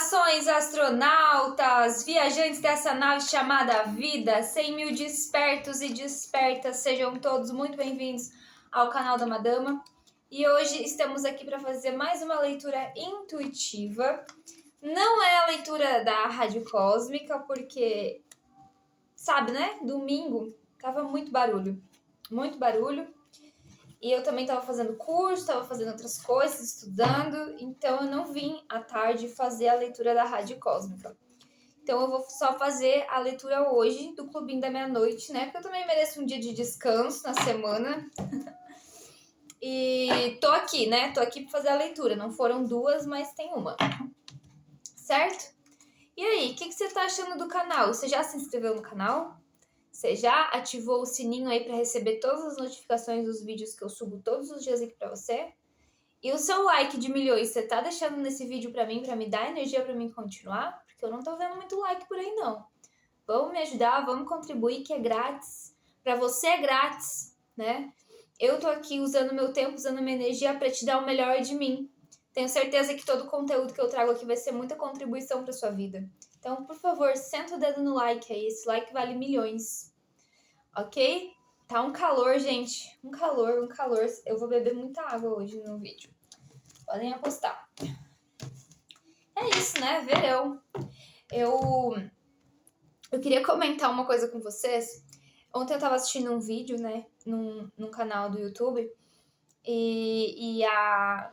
Saudações, astronautas, viajantes dessa nave chamada vida, 100 mil despertos e despertas, sejam todos muito bem-vindos ao canal da Madama. E hoje estamos aqui para fazer mais uma leitura intuitiva. Não é a leitura da Rádio Cósmica, porque, sabe, né? Domingo tava muito barulho. E eu também estava fazendo curso, estava fazendo outras coisas, estudando, então eu não vim à tarde fazer a leitura da Rádio Cósmica. Então eu vou só fazer a leitura hoje do Clubinho da Meia-Noite, né? Porque eu também mereço um dia de descanso na semana. E tô aqui, né? Tô aqui para fazer a leitura. Não foram duas, mas tem uma. Certo? E aí, o que você tá achando do canal? Você já se inscreveu no canal? Você já ativou o sininho aí para receber todas as notificações dos vídeos que eu subo todos os dias aqui para você? E o seu like de milhões, você tá deixando nesse vídeo para mim, para me dar energia para mim continuar? Porque eu não tô vendo muito like por aí não. Vamos me ajudar, vamos contribuir, que é grátis. Para você é grátis, né? Eu tô aqui usando meu tempo, usando minha energia para te dar o melhor de mim. Tenho certeza que todo o conteúdo que eu trago aqui vai ser muita contribuição para sua vida. Então, por favor, senta o dedo no like aí. Esse like vale milhões. Ok? Tá um calor, gente. Um calor. Eu vou beber muita água hoje no vídeo. Podem apostar. É isso, né? Verão. Eu queria comentar uma coisa com vocês. Ontem eu tava assistindo um vídeo, né? Num canal do YouTube. E a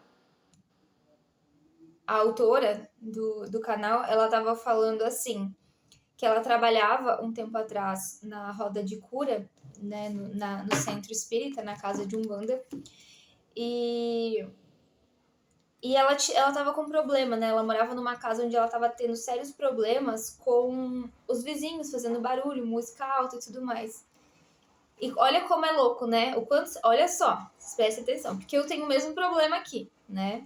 autora do canal, ela tava falando assim, que ela trabalhava um tempo atrás na roda de cura, né, no centro espírita, na casa de Umbanda, e ela tava com problema, né, ela morava numa casa onde ela tava tendo sérios problemas com os vizinhos fazendo barulho, música alta e tudo mais. E olha como é louco, né, olha só, preste atenção, porque eu tenho o mesmo problema aqui, né,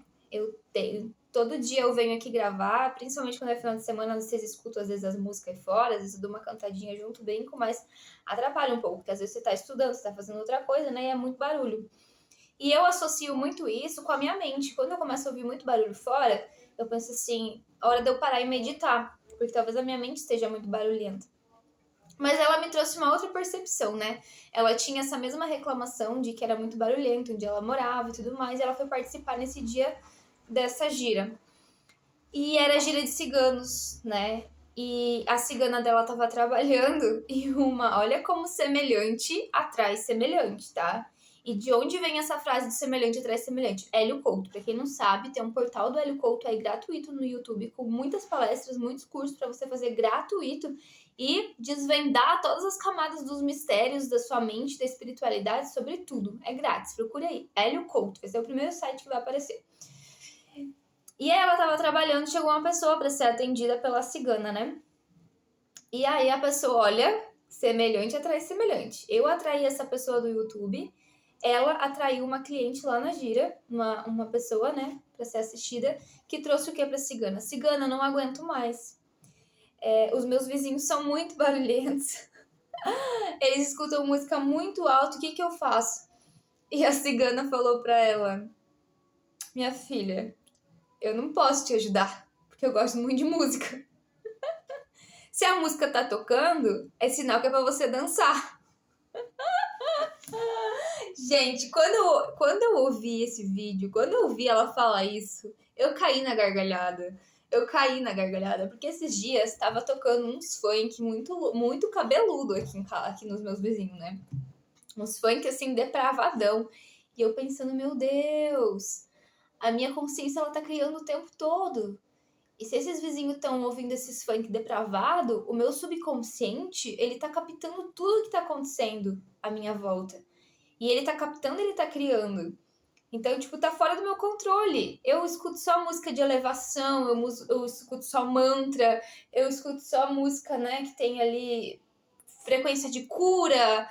todo dia eu venho aqui gravar, principalmente quando é final de semana, vocês escutam às vezes as músicas aí fora, às vezes eu dou uma cantadinha junto, brinco, mas atrapalha um pouco, porque às vezes você tá estudando, você tá fazendo outra coisa, né, e é muito barulho. E eu associo muito isso com a minha mente. Quando eu começo a ouvir muito barulho fora, eu penso assim, a hora de eu parar e meditar, porque talvez a minha mente esteja muito barulhenta. Mas ela me trouxe uma outra percepção, né? Ela tinha essa mesma reclamação de que era muito barulhento, onde ela morava e tudo mais, e ela foi participar nesse dia dessa gira. E era gira de ciganos, né? E a cigana dela tava trabalhando e olha como semelhante atrai semelhante, tá? E de onde vem essa frase de semelhante atrai semelhante? Hélio Couto. Pra quem não sabe, tem um portal do Hélio Couto aí gratuito no YouTube, com muitas palestras, muitos cursos para você fazer gratuito e desvendar todas as camadas dos mistérios da sua mente, da espiritualidade, sobre tudo. É grátis, procure aí. Hélio Couto, esse é o primeiro site que vai aparecer. E aí ela tava trabalhando, chegou uma pessoa para ser atendida pela cigana, né? E aí a pessoa, olha, semelhante atrai semelhante. Eu atraí essa pessoa do YouTube, ela atraiu uma cliente lá na gira, uma pessoa, né, para ser assistida, que trouxe o que pra cigana? Cigana, não aguento mais. Os meus vizinhos são muito barulhentos. Eles escutam música muito alto, o que eu faço? E a cigana falou pra ela, minha filha, eu não posso te ajudar, porque eu gosto muito de música. Se a música tá tocando, é sinal que é pra você dançar. Gente, quando eu ouvi esse vídeo, quando eu ouvi ela falar isso, eu caí na gargalhada. Porque esses dias tava tocando uns funk muito, muito cabeludo aqui nos meus vizinhos, né? Uns funk, assim, depravadão. E eu pensando, meu Deus, a minha consciência, ela tá criando o tempo todo. E se esses vizinhos estão ouvindo esses funk depravado, o meu subconsciente, ele tá captando tudo que tá acontecendo à minha volta. E ele tá captando, ele tá criando. Então, tipo, tá fora do meu controle. Eu escuto só música de elevação, eu escuto só mantra, eu escuto só música, né, que tem ali frequência de cura.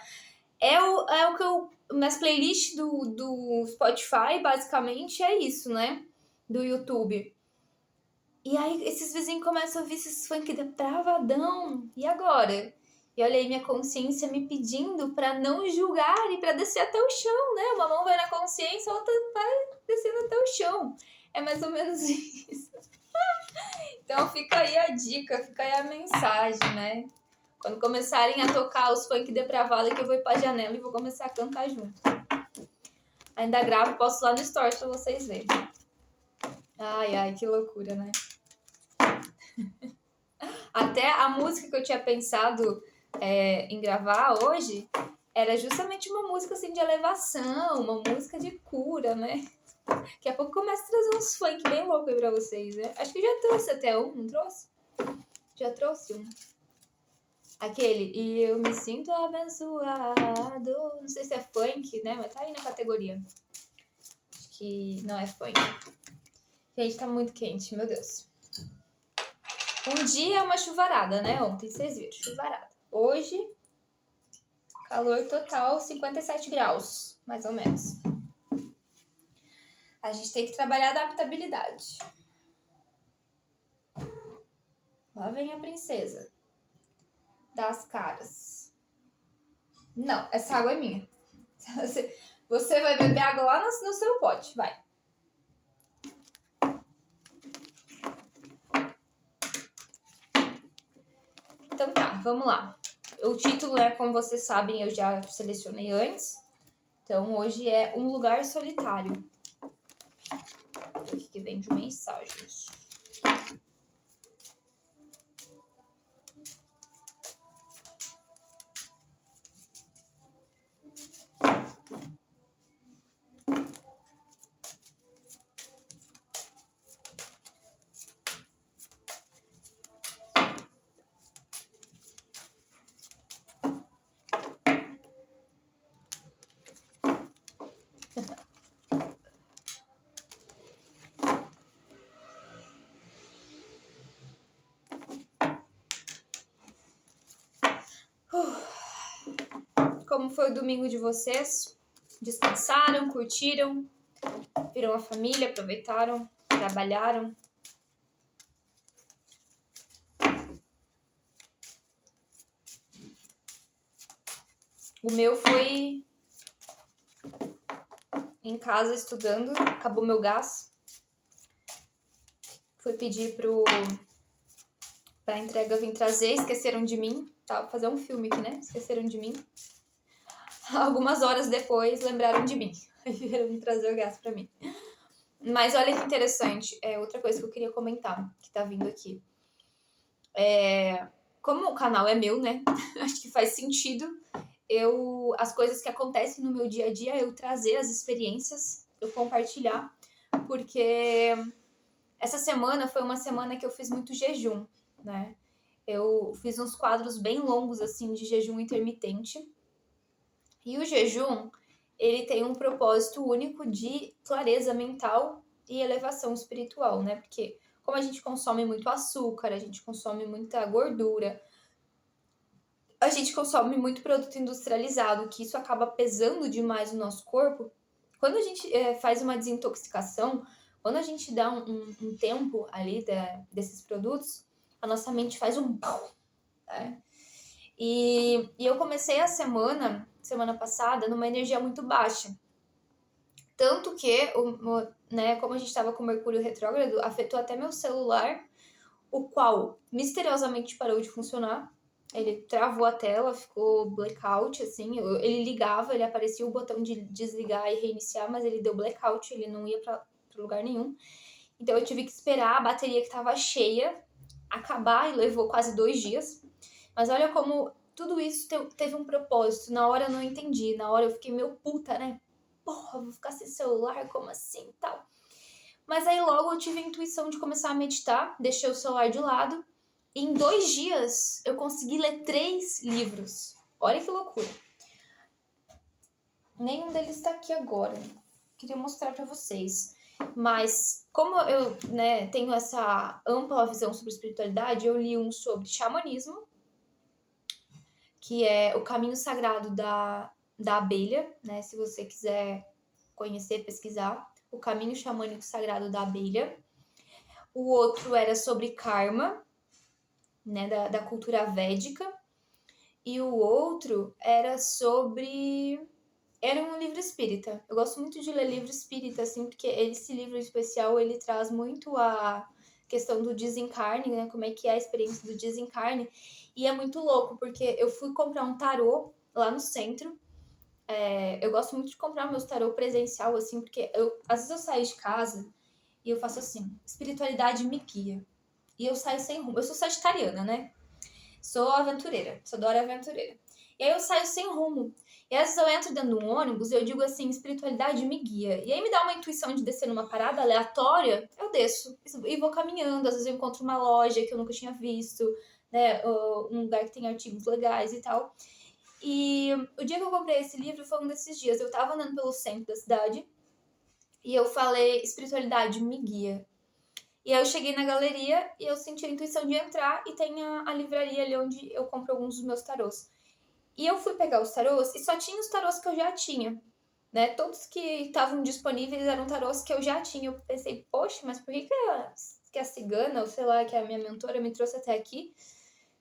É o que eu... Minhas playlists do Spotify, basicamente, é isso, né? Do YouTube. E aí, esses vizinhos começam a ouvir esses funk depravadão. E agora? E olha aí minha consciência me pedindo pra não julgar e pra descer até o chão, né? Uma mão vai na consciência, a outra vai descendo até o chão. É mais ou menos isso. Então fica aí a dica, fica aí a mensagem, né? Quando começarem a tocar os funk depravados, que eu vou ir pra janela e vou começar a cantar junto. Ainda gravo, posto lá no Stories pra vocês verem. Ai, que loucura, né? Até a música que eu tinha pensado em gravar hoje era justamente uma música assim de elevação, uma música de cura, né? Daqui a pouco começa a trazer uns funk bem loucos aí pra vocês, né? Acho que já trouxe até um, não trouxe? Já trouxe um. Aquele, e eu me sinto abençoado. Não sei se é funk, né? Mas tá aí na categoria. Acho que não é funk. Gente, tá muito quente, meu Deus. Um dia é uma chuvarada, né? Ontem vocês viram, chuvarada. Hoje, calor total, 57 graus, mais ou menos. A gente tem que trabalhar a adaptabilidade. Lá vem a princesa das caras. Não, essa água é minha. Você vai beber água lá no seu pote, vai. Então tá, vamos lá. O título é, como vocês sabem, eu já selecionei antes. Então hoje é Um Lugar Solitário. O que vem de mensagens. Como foi o domingo de vocês? Descansaram, curtiram, viram a família, aproveitaram, trabalharam? O meu foi em casa estudando, acabou meu gás. Fui pedir pra entrega vir trazer, esqueceram de mim. Tá, vou fazer um filme aqui, né? Esqueceram de mim. Algumas horas depois, lembraram de mim. Aí vieram me trazer o gás pra mim. Mas olha que interessante. Outra coisa que eu queria comentar, que tá vindo aqui. Como o canal é meu, né? Acho que faz sentido as coisas que acontecem no meu dia a dia, eu trazer as experiências, eu compartilhar. Porque essa semana foi uma semana que eu fiz muito jejum, né? Eu fiz uns quadros bem longos, assim, de jejum intermitente. E o jejum, ele tem um propósito único de clareza mental e elevação espiritual, né? Porque como a gente consome muito açúcar, a gente consome muita gordura, a gente consome muito produto industrializado, que isso acaba pesando demais o nosso corpo. Quando a gente faz uma desintoxicação, quando a gente dá um tempo ali desses produtos, a nossa mente faz um pau, né? E eu comecei a semana passada, numa energia muito baixa. Tanto que, né, como a gente estava com o Mercúrio retrógrado, afetou até meu celular, o qual misteriosamente parou de funcionar. Ele travou a tela, ficou blackout, assim. Ele ligava, ele aparecia o botão de desligar e reiniciar, mas ele deu blackout, ele não ia para lugar nenhum. Então eu tive que esperar a bateria que estava cheia acabar, e levou quase 2 dias. Mas olha como tudo isso teve um propósito. Na hora eu não entendi, na hora eu fiquei meio puta, né? Porra, vou ficar sem celular, como assim, tal. Mas aí logo eu tive a intuição de começar a meditar, deixei o celular de lado. E em 2 dias eu consegui ler 3 livros. Olha que loucura. Nenhum deles está aqui agora. Queria mostrar para vocês. Mas como eu, né, tenho essa ampla visão sobre espiritualidade, eu li um sobre xamanismo, que é o caminho sagrado da abelha, né? Se você quiser conhecer, pesquisar, o caminho xamânico sagrado da abelha. O outro era sobre karma, né, da cultura védica. E o outro era sobre... Era um livro espírita. Eu gosto muito de ler livro espírita, assim, porque esse livro em especial, ele traz muito a questão do desencarne, né? Como é que é a experiência do desencarne. E é muito louco, porque eu fui comprar um tarô lá no centro. Eu gosto muito de comprar meus tarô presencial, assim, porque às vezes eu saio de casa e eu faço assim, espiritualidade me guia. E eu saio sem rumo. Eu sou sagitariana, né? Sou aventureira, sou Dora aventureira. E aí eu saio sem rumo. E às vezes eu entro dentro de um ônibus e eu digo assim, espiritualidade me guia. E aí me dá uma intuição de descer numa parada aleatória, eu desço e vou caminhando. Às vezes eu encontro uma loja que eu nunca tinha visto, né? Um lugar que tem artigos legais e tal. E o dia que eu comprei esse livro foi um desses dias. Eu tava andando pelo centro da cidade e eu falei, espiritualidade me guia. E aí eu cheguei na galeria e eu senti a intuição de entrar e tem a livraria ali onde eu compro alguns dos meus tarôs. E eu fui pegar os tarôs e só tinha os tarôs que eu já tinha, né? Todos que estavam disponíveis eram tarôs que eu já tinha. Eu pensei, poxa, mas por que a cigana, ou sei lá, que é a minha mentora, me trouxe até aqui,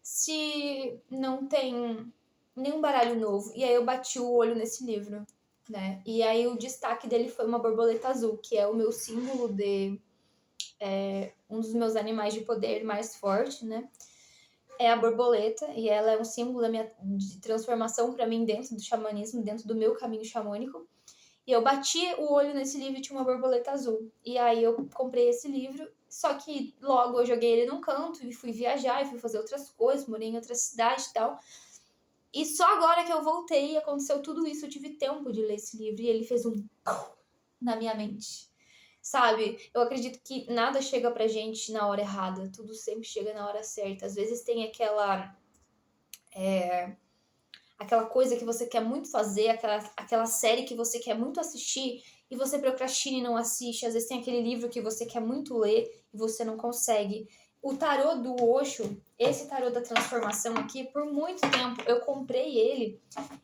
se não tem nenhum baralho novo? E aí eu bati o olho nesse livro, né? E aí o destaque dele foi uma borboleta azul, que é o meu símbolo de... um dos meus animais de poder mais forte, né? É a borboleta, e ela é um símbolo de transformação para mim dentro do xamanismo, dentro do meu caminho xamânico. E eu bati o olho nesse livro e tinha uma borboleta azul. E aí eu comprei esse livro, só que logo eu joguei ele num canto e fui viajar e fui fazer outras coisas, morei em outra cidade e tal. E só agora que eu voltei e aconteceu tudo isso, eu tive tempo de ler esse livro e ele fez um na minha mente. Sabe, eu acredito que nada chega pra gente na hora errada, tudo sempre chega na hora certa. Às vezes tem aquela coisa que você quer muito fazer, aquela série que você quer muito assistir e você procrastina e não assiste. Às vezes tem aquele livro que você quer muito ler e você não consegue. O tarô do Osho, esse tarô da transformação aqui, por muito tempo eu comprei ele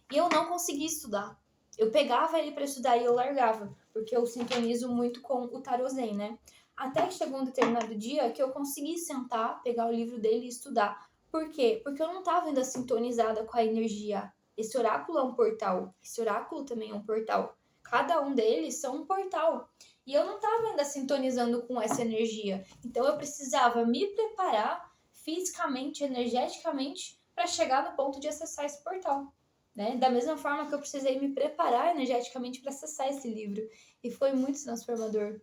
e eu não consegui estudar. Eu pegava ele para estudar e eu largava, porque eu sintonizo muito com o tarô Zen, né? Até que chegou um determinado dia que eu consegui sentar, pegar o livro dele e estudar. Por quê? Porque eu não estava ainda sintonizada com a energia. Esse oráculo é um portal, esse oráculo também é um portal. Cada um deles são um portal. E eu não estava ainda sintonizando com essa energia. Então eu precisava me preparar fisicamente, energeticamente, para chegar no ponto de acessar esse portal. Né? Da mesma forma que eu precisei me preparar energeticamente para acessar esse livro. E foi muito transformador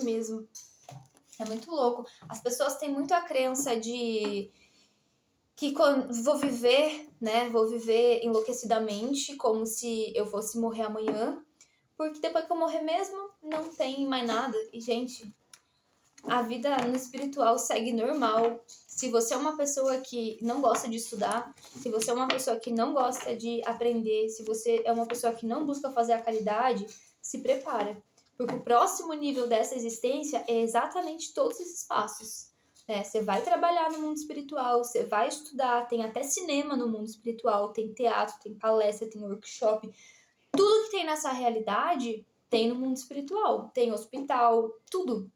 mesmo. É muito louco. As pessoas têm muito a crença de que vou viver, né? Vou viver enlouquecidamente, como se eu fosse morrer amanhã. Porque depois que eu morrer mesmo, não tem mais nada. E, gente, a vida no espiritual segue normal. Se você é uma pessoa que não gosta de estudar, se você é uma pessoa que não gosta de aprender, se você é uma pessoa que não busca fazer a caridade, se prepara. Porque o próximo nível dessa existência é exatamente todos esses passos. Né? Você vai trabalhar no mundo espiritual, você vai estudar, tem até cinema no mundo espiritual, tem teatro, tem palestra, tem workshop. Tudo que tem nessa realidade tem no mundo espiritual. Tem hospital, tudo.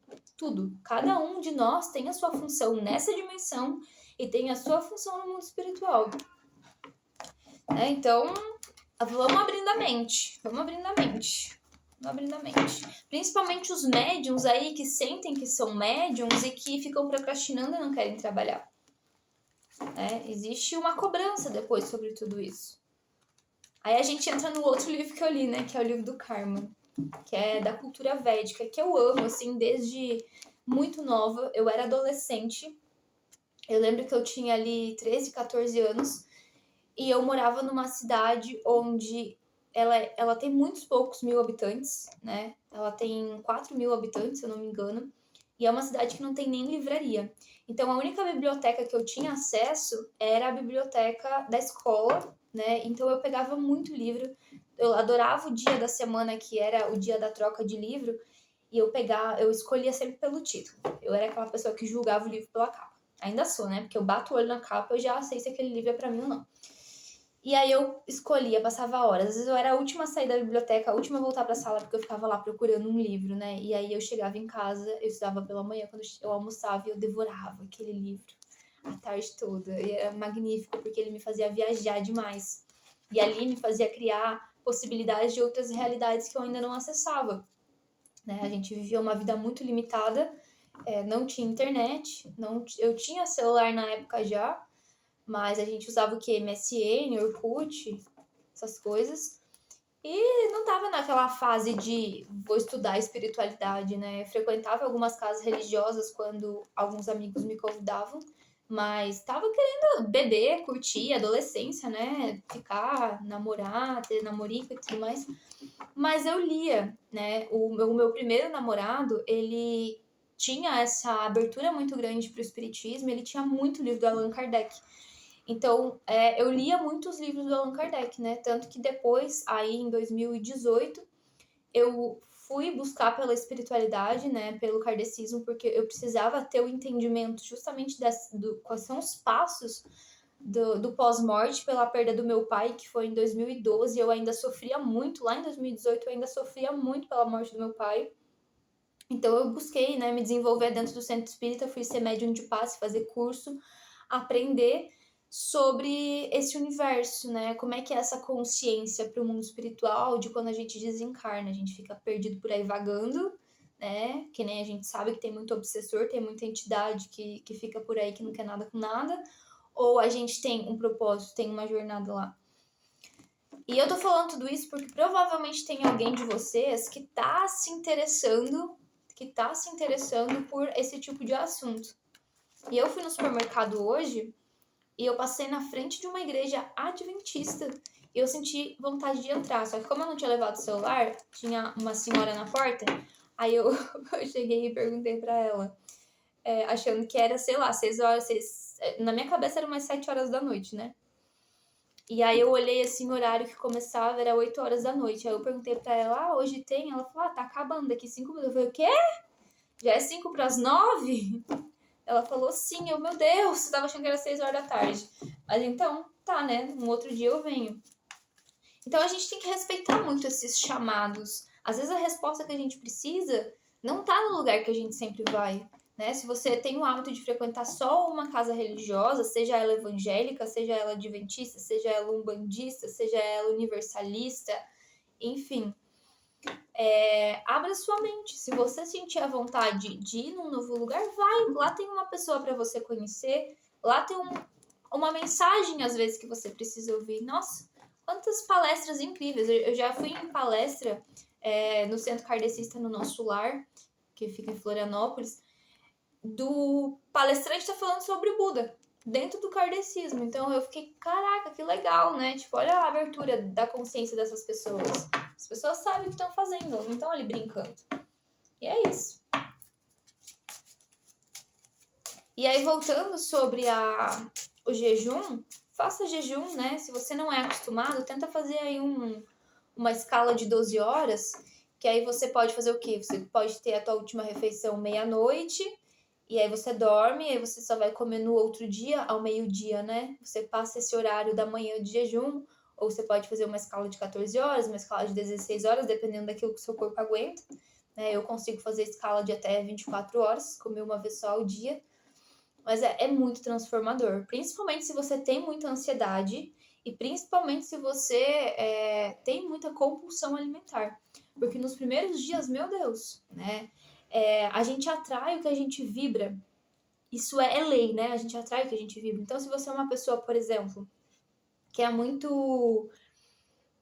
Cada um de nós tem a sua função nessa dimensão e tem a sua função no mundo espiritual. Então, vamos abrindo a mente. Principalmente os médiums aí que sentem que são médiums e que ficam procrastinando e não querem trabalhar. Existe uma cobrança depois sobre tudo isso. Aí a gente entra no outro livro que eu li, né? Que é o livro do Karma. Que é da cultura védica, que eu amo, assim, desde muito nova. Eu era adolescente. Eu lembro que eu tinha ali 13, 14 anos. E eu morava numa cidade onde ela tem muitos poucos mil habitantes, né? Ela tem 4 mil habitantes, se eu não me engano. E é uma cidade que não tem nem livraria. Então, a única biblioteca que eu tinha acesso era a biblioteca da escola, né? Então, eu pegava muito livro. Eu adorava o dia da semana, que era o dia da troca de livro. E eu escolhia sempre pelo título. Eu era aquela pessoa que julgava o livro pela capa. Ainda sou, né? Porque eu bato o olho na capa, eu já sei se aquele livro é pra mim ou não. E aí eu escolhia, passava horas. Às vezes eu era a última a sair da biblioteca, a última a voltar pra sala, porque eu ficava lá procurando um livro, né? E aí eu chegava em casa, eu estudava pela manhã, quando eu almoçava, e eu devorava aquele livro a tarde toda. E era magnífico, porque ele me fazia viajar demais. E ali me fazia criar possibilidades de outras realidades que eu ainda não acessava. Né? A gente vivia uma vida muito limitada, Não tinha internet, eu tinha celular na época já, mas a gente usava o que? MSN, Orkut, essas coisas. E não tava naquela fase de vou estudar espiritualidade, né? Frequentava algumas casas religiosas quando alguns amigos me convidavam, mas tava querendo beber, curtir, adolescência, né? Ficar, namorar, ter namorico e tudo mais. Mas eu lia, né? O meu primeiro namorado, ele tinha essa abertura muito grande para o espiritismo, ele tinha muito livro do Allan Kardec. Então, eu lia muitos livros do Allan Kardec, né? Tanto que depois, aí em 2018, eu fui buscar pela espiritualidade, né? Pelo kardecismo, porque eu precisava ter o entendimento justamente quais são os passos do pós-morte pela perda do meu pai, que foi em 2012. Eu ainda sofria muito, lá em 2018 eu ainda sofria muito pela morte do meu pai. Então eu busquei, né, me desenvolver dentro do centro espírita, fui ser médium de passe, fazer curso, aprender sobre esse universo, né? Como é que é essa consciência para o mundo espiritual de quando a gente desencarna, a gente fica perdido por aí vagando, né? Que nem a gente sabe que tem muito obsessor, tem muita entidade que fica por aí que não quer nada com nada, ou a gente tem um propósito, tem uma jornada lá. E eu tô falando tudo isso porque provavelmente tem alguém de vocês que tá se interessando por esse tipo de assunto. E eu fui no supermercado hoje e eu passei na frente de uma igreja adventista e eu senti vontade de entrar. Só que como eu não tinha levado o celular, tinha uma senhora na porta, aí eu, eu cheguei e perguntei pra ela, achando que era, sei lá, 6 horas, na minha cabeça era umas 7 horas da noite, né? E aí eu olhei assim, o horário que começava era 8 horas da noite. Aí eu perguntei pra ela, hoje tem? Ela falou, tá acabando daqui 5 minutos. Eu falei, o quê? Já é 5 pras 9? Ela falou, sim. Eu, meu Deus, eu tava achando que era 6 horas da tarde. Mas então, tá, né? Um outro dia eu venho. Então a gente tem que respeitar muito esses chamados. Às vezes a resposta que a gente precisa não tá no lugar que a gente sempre vai. Né? Se você tem o hábito de frequentar só uma casa religiosa, seja ela evangélica, seja ela adventista, seja ela umbandista, seja ela universalista, enfim, abra sua mente. Se você sentir a vontade de ir num novo lugar, vai. Lá tem uma pessoa para você conhecer, lá tem uma mensagem às vezes que você precisa ouvir. Nossa, quantas palestras incríveis. Eu já fui em palestra no Centro Kardecista no Nosso Lar, que fica em Florianópolis, do palestrante tá falando sobre o Buda, dentro do kardecismo. Então eu fiquei, caraca, que legal, né? Tipo, olha a abertura da consciência dessas pessoas. As pessoas sabem o que estão fazendo, elas não estão ali brincando. E é isso. E aí, voltando sobre o jejum, faça jejum, né? Se você não é acostumado, tenta fazer aí uma escala de 12 horas, que aí você pode fazer o quê? Você pode ter a tua última refeição meia-noite, e aí você dorme, e aí você só vai comer no outro dia, ao meio-dia, né? Você passa esse horário da manhã de jejum, ou você pode fazer uma escala de 14 horas, uma escala de 16 horas, dependendo daquilo que o seu corpo aguenta. Eu consigo fazer escala de até 24 horas, comer uma vez só ao dia. Mas é muito transformador, principalmente se você tem muita ansiedade e principalmente se você tem muita compulsão alimentar. Porque nos primeiros dias, meu Deus, né? A gente atrai o que a gente vibra. Isso é lei, né? A gente atrai o que a gente vibra. Então, se você é uma pessoa, por exemplo, que é muito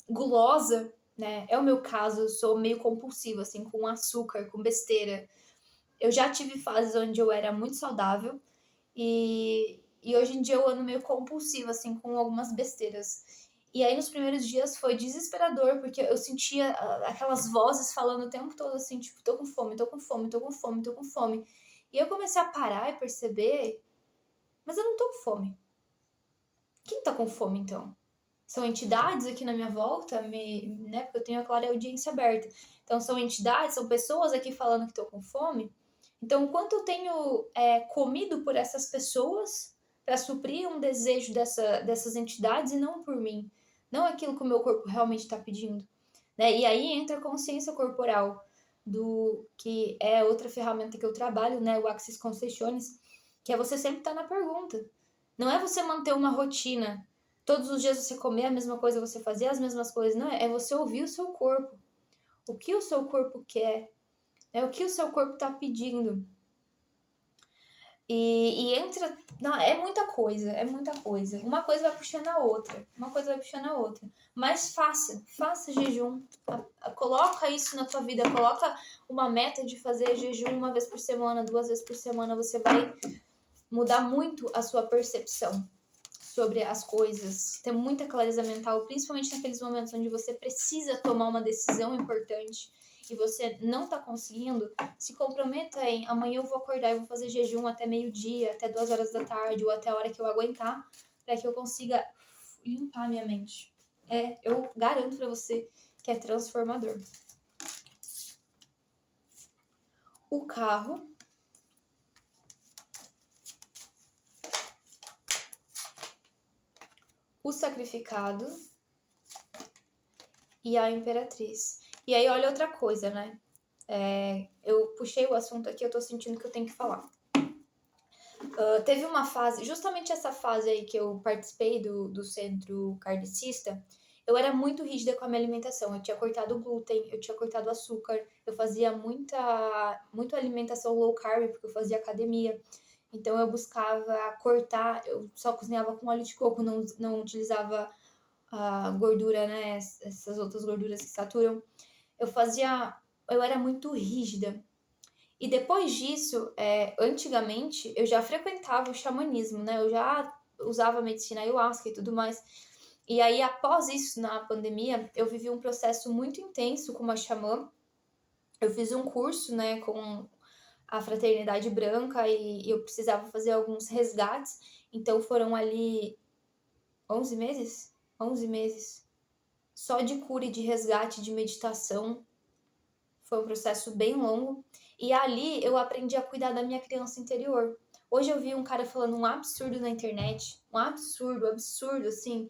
gulosa, né? É o meu caso, eu sou meio compulsiva, assim, com açúcar, com besteira. Eu já tive fases onde eu era muito saudável e hoje em dia eu ando meio compulsiva, assim, com algumas besteiras. E aí, nos primeiros dias foi desesperador, porque eu sentia aquelas vozes falando o tempo todo assim, tipo, tô com fome, tô com fome, tô com fome, tô com fome. E eu comecei a parar e perceber, mas eu não tô com fome. Quem tá com fome, então? São entidades aqui na minha volta, né? Porque eu tenho a clara audiência aberta. Então, são entidades, são pessoas aqui falando que tô com fome. Então, quanto eu tenho comido por essas pessoas para suprir um desejo dessas entidades e não por mim, não aquilo que o meu corpo realmente está pedindo, né? E aí entra a consciência corporal, que é outra ferramenta que eu trabalho, né? O Axis Concessiones, que é você sempre estar na pergunta. Não é você manter uma rotina, todos os dias você comer a mesma coisa, você fazer as mesmas coisas, não é você ouvir o seu corpo. O que o seu corpo quer, o que o seu corpo está pedindo. E entra. Não, é muita coisa, é muita coisa. Uma coisa vai puxando a outra, uma coisa vai puxando a outra. Mas faça jejum. Coloca isso na tua vida, coloca uma meta de fazer jejum uma vez por semana, 2 vezes por semana. Você vai mudar muito a sua percepção sobre as coisas, ter muita clareza mental, principalmente naqueles momentos onde você precisa tomar uma decisão importante e você não tá conseguindo. Se comprometa em amanhã eu vou acordar e vou fazer jejum até meio-dia, até 2 horas da tarde ou até a hora que eu aguentar, para que eu consiga limpar minha mente. Eu garanto para você que é transformador. O carro, o sacrificado e a imperatriz. E aí, olha outra coisa, né? Eu puxei o assunto aqui, eu tô sentindo que eu tenho que falar. Teve uma fase, justamente essa fase aí que eu participei do centro kardecista, eu era muito rígida com a minha alimentação. Eu tinha cortado o glúten, eu tinha cortado o açúcar, eu fazia muita alimentação low carb, porque eu fazia academia. Então eu buscava cortar, eu só cozinhava com óleo de coco, não utilizava gordura, né? Essas outras gorduras que saturam. Eu era muito rígida. E depois disso, antigamente, eu já frequentava o xamanismo, né? Eu já usava medicina ayahuasca e tudo mais. E aí, após isso, na pandemia, eu vivi um processo muito intenso com uma xamã. Eu fiz um curso, né, com a Fraternidade Branca e eu precisava fazer alguns resgates. Então, foram ali 11 meses? 11 meses. Só de cura e de resgate, de meditação. Foi um processo bem longo. E ali eu aprendi a cuidar da minha criança interior. Hoje eu vi um cara falando um absurdo na internet. Um absurdo, assim,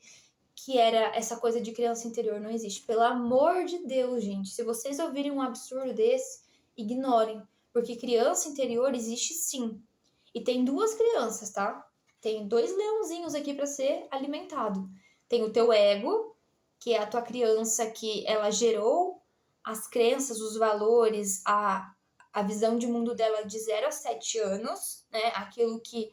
que era essa coisa de criança interior. Não existe. Pelo amor de Deus, gente. Se vocês ouvirem um absurdo desse, ignorem. Porque criança interior existe sim. E tem 2 crianças, tá? Tem 2 leãozinhos aqui para ser alimentado. Tem o teu ego, que é a tua criança que ela gerou as crenças, os valores, a visão de mundo dela de 0 a 7 anos, né? Aquilo que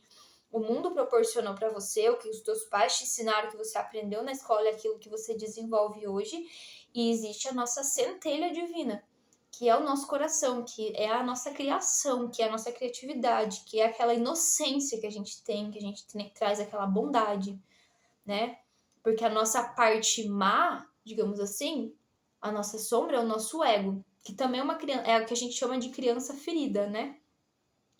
o mundo proporcionou para você, o que os teus pais te ensinaram, o que você aprendeu na escola, aquilo que você desenvolve hoje. E existe a nossa centelha divina, que é o nosso coração, que é a nossa criação, que é a nossa criatividade, que é aquela inocência que a gente tem, traz aquela bondade, né? Porque a nossa parte má, digamos assim, a nossa sombra é o nosso ego, que também é uma criança, é o que a gente chama de criança ferida, né?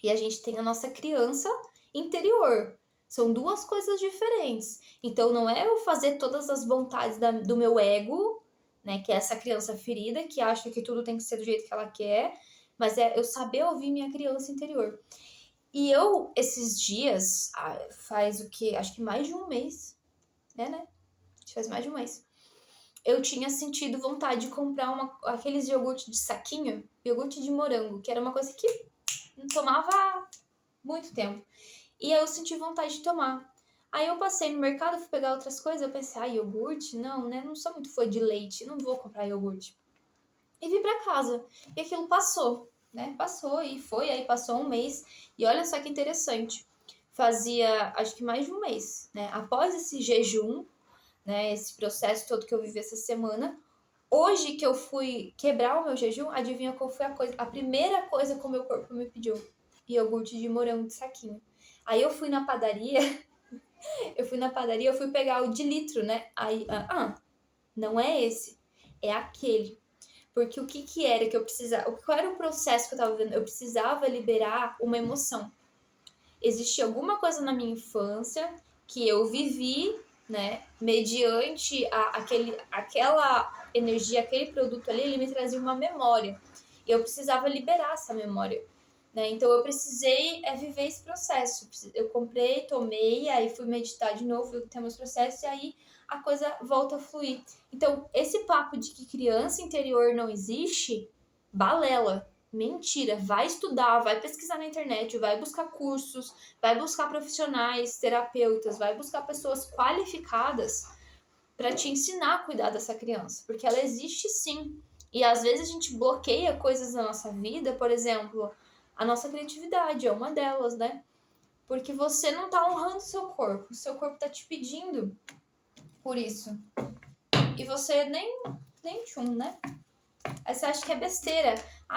E a gente tem a nossa criança interior. São 2 coisas diferentes. Então não é eu fazer todas as vontades do meu ego, né, que é essa criança ferida que acha que tudo tem que ser do jeito que ela quer, mas é eu saber ouvir minha criança interior. E eu, esses dias, faz o que? Acho que mais de um mês, né? Faz mais de um mês. Eu tinha sentido vontade de comprar aqueles iogurte de saquinho, iogurte de morango, que era uma coisa que não tomava muito tempo. E aí eu senti vontade de tomar. Aí eu passei no mercado, fui pegar outras coisas, eu pensei, iogurte? Não, né? Não sou muito fã de leite, não vou comprar iogurte. E vim pra casa. E aquilo passou, né? Passou e foi, aí passou um mês. E olha só que interessante. Fazia, acho que mais de um mês, né? Após esse jejum, né? Esse processo todo que eu vivi essa semana. Hoje que eu fui quebrar o meu jejum, adivinha qual foi a primeira coisa que o meu corpo me pediu? Iogurte de morango de saquinho. Aí eu fui na padaria, eu fui pegar o de litro, né? Aí, não é esse, é aquele. Porque o que era que eu precisava, qual era o processo que eu tava vivendo? Eu precisava liberar uma emoção. Existia alguma coisa na minha infância que eu vivi, né? Mediante aquela energia, aquele produto ali, ele me trazia uma memória. E eu precisava liberar essa memória. Né? Então eu precisei viver esse processo. Eu comprei, tomei, aí fui meditar de novo, ter meus processos, e aí a coisa volta a fluir. Então, esse papo de que criança interior não existe, balela. Mentira, vai estudar, vai pesquisar na internet, vai buscar cursos, vai buscar profissionais, terapeutas, vai buscar pessoas qualificadas para te ensinar a cuidar dessa criança, porque ela existe sim. E às vezes a gente bloqueia coisas na nossa vida, por exemplo, a nossa criatividade é uma delas, né? Porque você não tá honrando o seu corpo tá te pedindo por isso. E você nem tchum, né? Aí você acha que é besteira.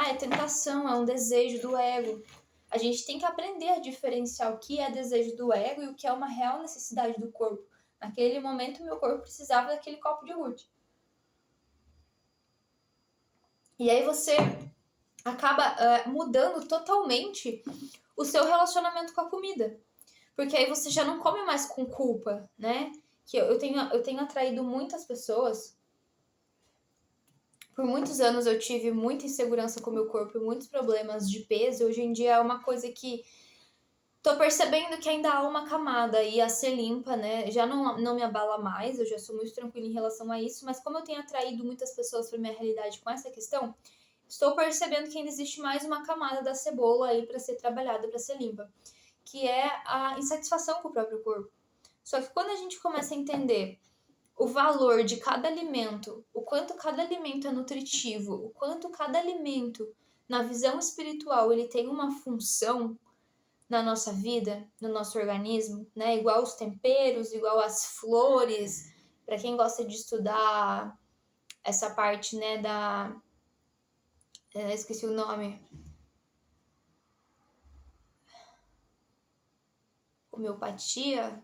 É tentação, é um desejo do ego. A gente tem que aprender a diferenciar o que é desejo do ego e o que é uma real necessidade do corpo. Naquele momento, meu corpo precisava daquele copo de iogurte. E aí você acaba mudando totalmente o seu relacionamento com a comida. Porque aí você já não come mais com culpa, né? Que eu tenho atraído muitas pessoas. Por muitos anos eu tive muita insegurança com o meu corpo, muitos problemas de peso. Hoje em dia é uma coisa que tô percebendo que ainda há uma camada e a ser limpa, né? Já não me abala mais, eu já sou muito tranquila em relação a isso, mas como eu tenho atraído muitas pessoas para minha realidade com essa questão, estou percebendo que ainda existe mais uma camada da cebola aí para ser trabalhada, para ser limpa, que é a insatisfação com o próprio corpo. Só que quando a gente começa a entender o valor de cada alimento, o quanto cada alimento é nutritivo, o quanto cada alimento, na visão espiritual, ele tem uma função na nossa vida, no nosso organismo, né? Igual os temperos, igual as flores. Para quem gosta de estudar essa parte, né, da... esqueci o nome. Homeopatia?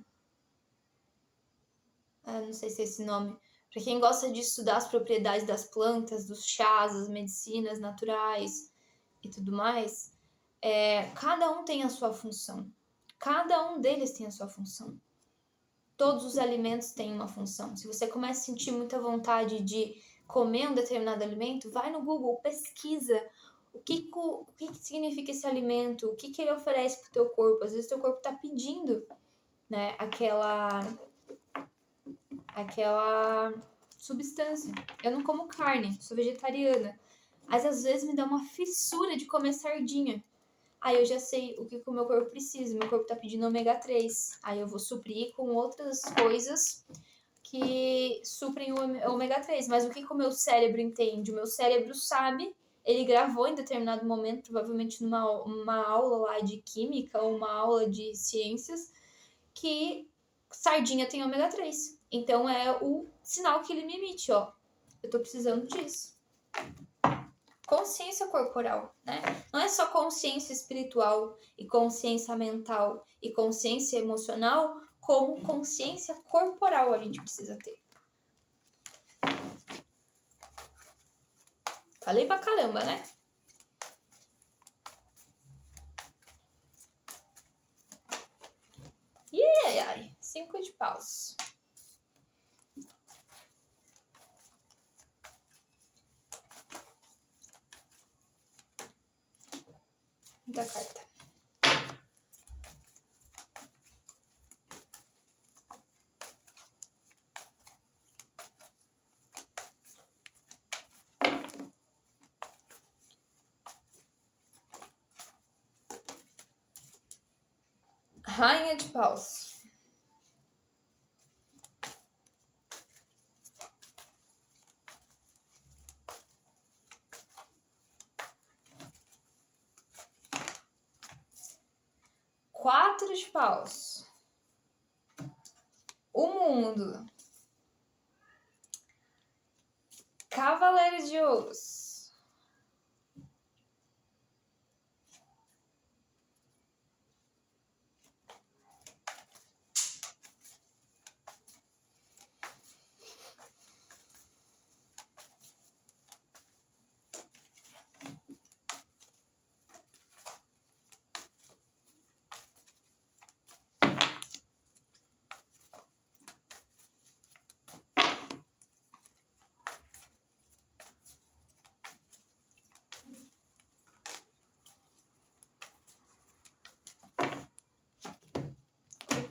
Não sei se é esse nome. Para quem gosta de estudar as propriedades das plantas, dos chás, das medicinas naturais e tudo mais, cada um tem a sua função. Cada um deles tem a sua função. Todos os alimentos têm uma função. Se você começa a sentir muita vontade de comer um determinado alimento, vai no Google, pesquisa o que significa esse alimento, o que ele oferece para o teu corpo. Às vezes o teu corpo está pedindo, né, aquela substância. Eu não como carne, sou vegetariana, mas às vezes me dá uma fissura de comer sardinha. Aí eu já sei o que o meu corpo precisa. Meu corpo tá pedindo ômega 3. Aí eu vou suprir com outras coisas que suprem o ômega 3. Mas o que o meu cérebro entende? O meu cérebro sabe, ele gravou em determinado momento, provavelmente numa aula lá de química ou uma aula de ciências, que sardinha tem ômega 3. Então é o sinal que ele me emite, ó. Eu tô precisando disso. Consciência corporal, né? Não é só consciência espiritual e consciência mental e consciência emocional, como consciência corporal a gente precisa ter. Falei pra caramba, né? Ai, 5 de paus. Da carta. Rainha de paus. Quatro de paus. O mundo. Cavaleiro de ouros.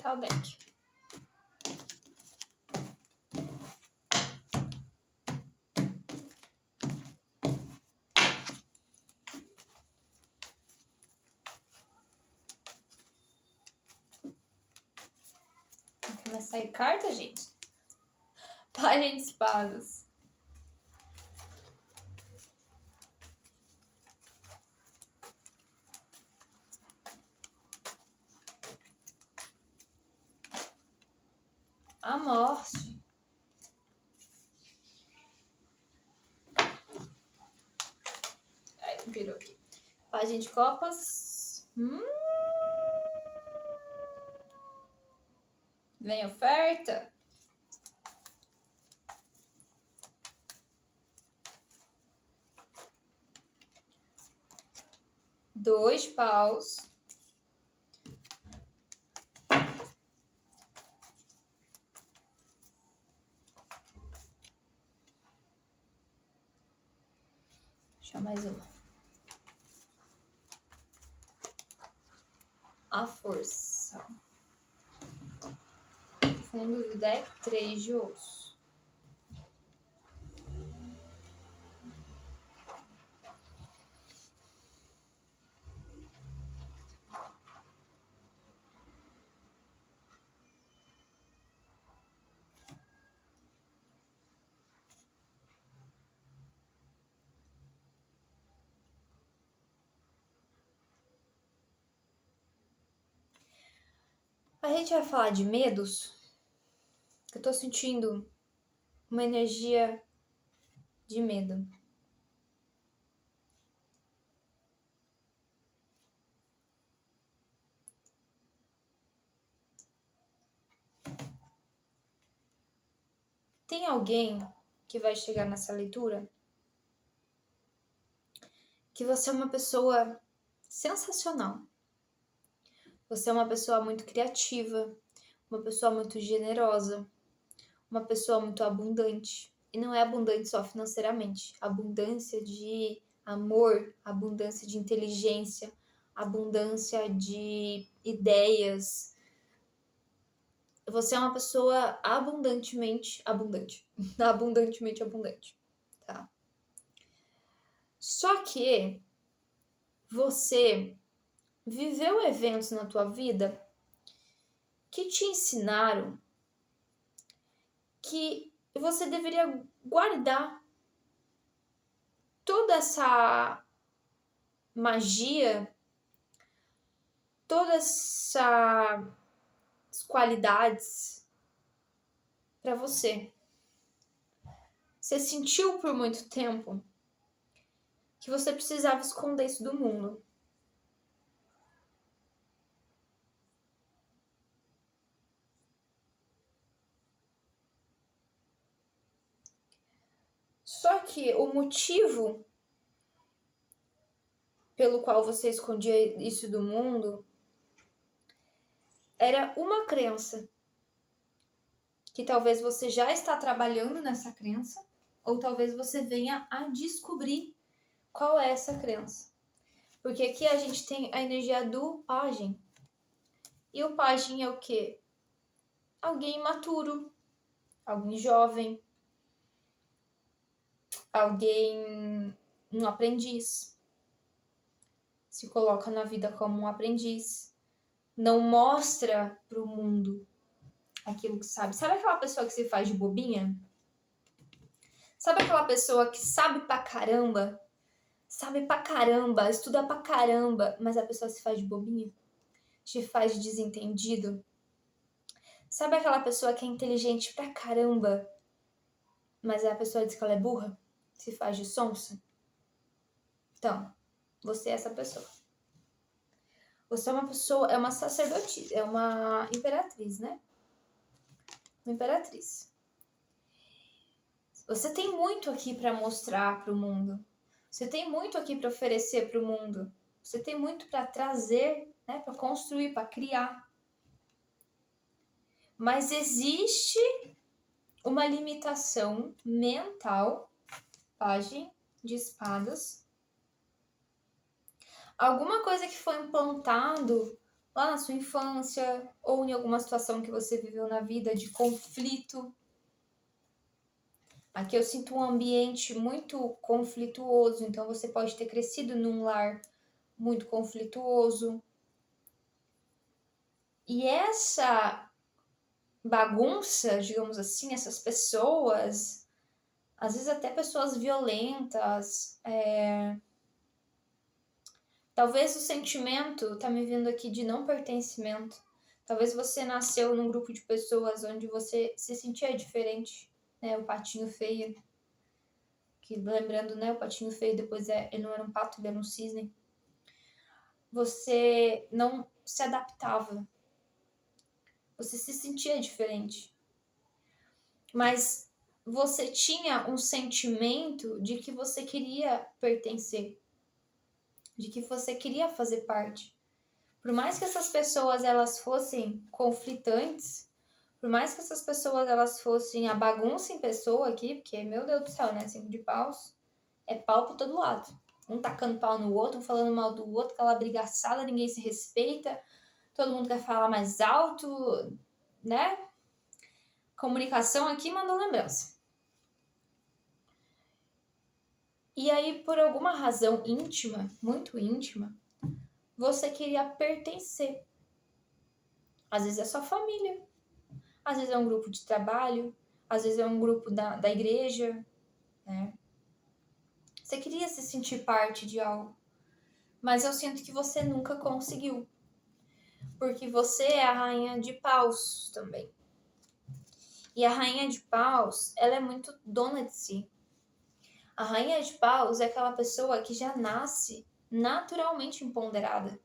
O deck. Vai sair carta, gente? Pajem de espadas. morte. Aí, virou aqui. Página de copas. Vem oferta. Dois paus. Deixa mais uma. A força. Fundo do deck, 3 de osso. A gente vai falar de medos. Eu tô sentindo uma energia de medo. Tem alguém que vai chegar nessa leitura que você é uma pessoa sensacional. Você é uma pessoa muito criativa, uma pessoa muito generosa, uma pessoa muito abundante. E não é abundante só financeiramente, abundância de amor, abundância de inteligência, abundância de ideias. Você é uma pessoa abundantemente abundante. Abundantemente abundante, tá? Só que você viveu eventos na tua vida que te ensinaram que você deveria guardar toda essa magia, todas essas qualidades para você. Você sentiu por muito tempo que você precisava esconder isso do mundo. Só que o motivo pelo qual você escondia isso do mundo era uma crença. Que talvez você já está trabalhando nessa crença, ou talvez você venha a descobrir qual é essa crença. Porque aqui a gente tem a energia do pajem. E o pajem é o quê? Alguém imaturo, alguém jovem, alguém, um aprendiz. Se coloca na vida como um aprendiz. Não mostra para o mundo aquilo que sabe. Sabe aquela pessoa que se faz de bobinha? Sabe aquela pessoa que sabe pra caramba? Sabe pra caramba, estuda pra caramba, mas a pessoa se faz de bobinha? Te faz de desentendido? Sabe aquela pessoa que é inteligente pra caramba, mas a pessoa diz que ela é burra? Se faz de sonsa? Então, você é essa pessoa. Você é uma pessoa, é uma sacerdotisa, é uma imperatriz, né? Uma imperatriz. Você tem muito aqui para mostrar para o mundo. Você tem muito aqui para oferecer para o mundo. Você tem muito para trazer, né? Para construir, para criar. Mas existe uma limitação mental, página de espadas. Alguma coisa que foi implantado lá na sua infância ou em alguma situação que você viveu na vida de conflito. Aqui eu sinto um ambiente muito conflituoso, então você pode ter crescido num lar muito conflituoso. E essa bagunça, digamos assim, essas pessoas, às vezes até pessoas violentas, talvez o sentimento tá me vindo aqui de não pertencimento. Talvez você nasceu num grupo de pessoas onde você se sentia diferente, né? O patinho feio. Que lembrando, né? O patinho feio depois ele não era um pato, ele era um cisne. Você não se adaptava. Você se sentia diferente. Mas você tinha um sentimento de que você queria pertencer, de que você queria fazer parte. Por mais que essas pessoas elas fossem conflitantes, por mais que essas pessoas elas fossem a bagunça em pessoa aqui, porque, meu Deus do céu, né? 5 de paus é pau por todo lado. Um tacando pau no outro, um falando mal do outro, aquela brigaçada, ninguém se respeita, todo mundo quer falar mais alto, né? Comunicação aqui mandou lembrança. E aí, por alguma razão íntima, muito íntima, você queria pertencer. Às vezes é sua família, às vezes é um grupo de trabalho, às vezes é um grupo da igreja, né? Você queria se sentir parte de algo, mas eu sinto que você nunca conseguiu, porque você é a rainha de paus também. E a rainha de paus, ela é muito dona de si. A rainha de paus é aquela pessoa que já nasce naturalmente empoderada.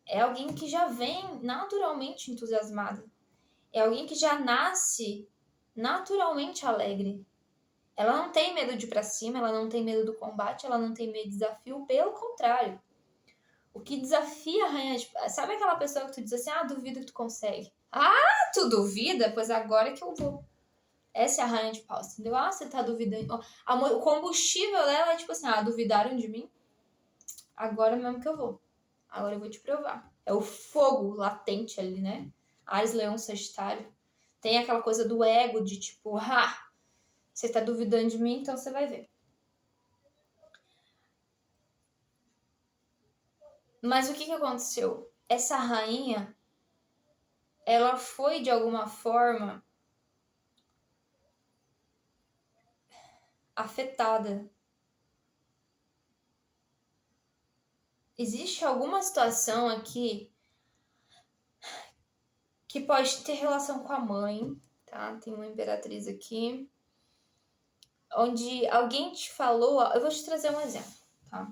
É alguém que já vem naturalmente entusiasmada. É alguém que já nasce naturalmente alegre. Ela não tem medo de ir pra cima, ela não tem medo do combate, ela não tem medo de desafio, pelo contrário. O que desafia a rainha de... Sabe aquela pessoa que tu diz assim, duvido que tu consegue. Tu duvida? Pois agora que eu vou. Essa é a rainha de paus, entendeu? Você tá duvidando. O combustível dela é tipo assim, duvidaram de mim? Agora mesmo que eu vou. Agora eu vou te provar. É o fogo latente ali, né? Áries, Leão, Sagitário. Tem aquela coisa do ego de tipo, você tá duvidando de mim, então você vai ver. Mas o que aconteceu? Essa rainha, ela foi de alguma forma afetada. Existe alguma situação aqui que pode ter relação com a mãe, tá? Tem uma imperatriz aqui, onde alguém te falou... Eu vou te trazer um exemplo, tá?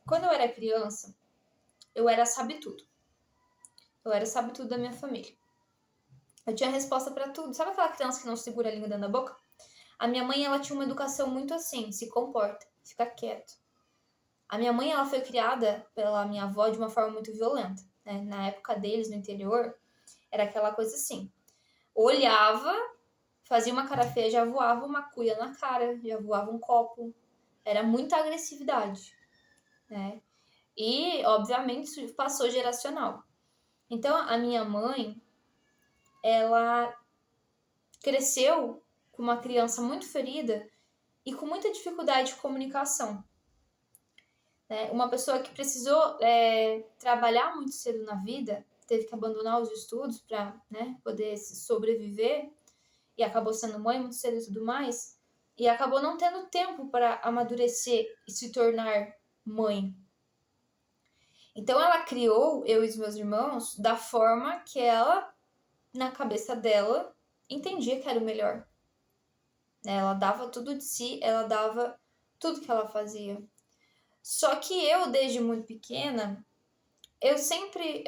Quando eu era criança, eu era sabe-tudo. Eu era sabe-tudo da minha família. Eu tinha resposta pra tudo. Sabe aquela criança que não segura a língua dentro da boca? A minha mãe, ela tinha uma educação muito assim, se comporta, fica quieto. A minha mãe, ela foi criada pela minha avó de uma forma muito violenta, né? Na época deles, no interior, era aquela coisa assim. Olhava, fazia uma cara feia, já voava uma cuia na cara, já voava um copo. Era muita agressividade, né? E, obviamente, isso passou geracional. Então, a minha mãe, ela cresceu com uma criança muito ferida e com muita dificuldade de comunicação. Né? Uma pessoa que precisou trabalhar muito cedo na vida, teve que abandonar os estudos para, né, poder sobreviver, e acabou sendo mãe muito cedo e tudo mais, e acabou não tendo tempo para amadurecer e se tornar mãe. Então ela criou eu e os meus irmãos da forma que ela, na cabeça dela, entendia que era o melhor. Ela dava tudo de si, ela dava tudo que ela fazia. Só que eu, desde muito pequena, eu sempre